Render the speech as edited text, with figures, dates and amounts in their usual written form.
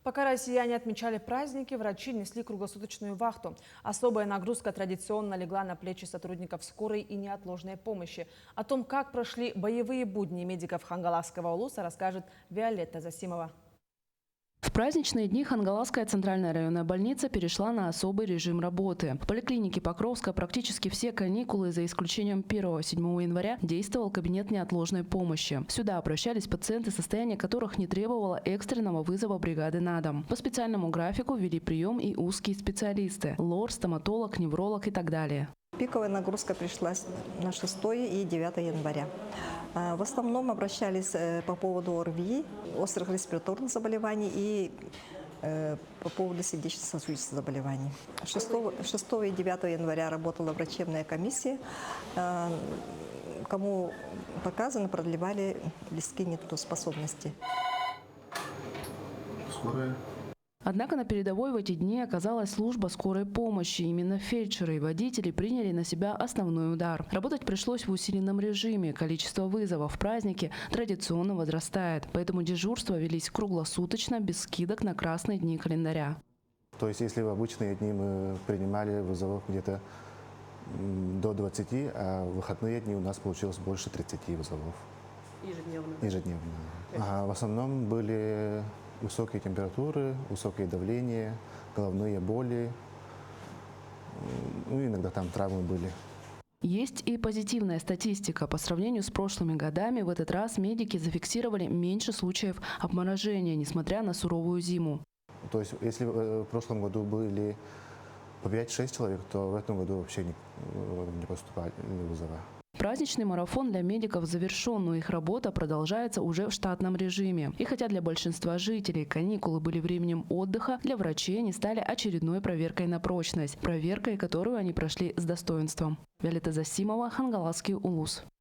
Пока россияне отмечали праздники, врачи несли круглосуточную вахту. Особая нагрузка традиционно легла на плечи сотрудников скорой и неотложной помощи. О том, как прошли боевые будни медиков Хангаласского улуса, расскажет Виолетта Засимова. В праздничные дни Хангаласская центральная районная больница перешла на особый режим работы. В поликлинике Покровска практически все каникулы, за исключением 1-7 января, действовал кабинет неотложной помощи. Сюда обращались пациенты, состояние которых не требовало экстренного вызова бригады на дом. По специальному графику вели прием и узкие специалисты – лор, стоматолог, невролог и так далее. Пиковая нагрузка пришлась на 6 и 9 января. В основном обращались по поводу ОРВИ, острых респираторных заболеваний и по поводу сердечно-сосудистых заболеваний. 6 и 9 января работала врачебная комиссия. Кому показано, продлевали листки нетрудоспособности. Скорая. Однако на передовой в эти дни оказалась служба скорой помощи. Именно фельдшеры и водители приняли на себя основной удар. Работать пришлось в усиленном режиме. Количество вызовов в праздники традиционно возрастает. Поэтому дежурства велись круглосуточно, без скидок на красные дни календаря. То есть, если в обычные дни мы принимали вызовов где-то до 20, а в выходные дни у нас получилось больше 30 вызовов. Ежедневно? Ежедневно. В основном были высокие температуры, высокое давление, головные боли, иногда там травмы были. Есть и позитивная статистика. По сравнению с прошлыми годами, в этот раз медики зафиксировали меньше случаев обморожения, несмотря на суровую зиму. То есть, если в прошлом году были по 5-6 человек, то в этом году вообще не поступали вызовы. Праздничный марафон для медиков завершен, но их работа продолжается уже в штатном режиме. И хотя для большинства жителей каникулы были временем отдыха, для врачей они стали очередной проверкой на прочность. Проверкой, которую они прошли с достоинством. Виолетта Засимова, Хангаласский улус.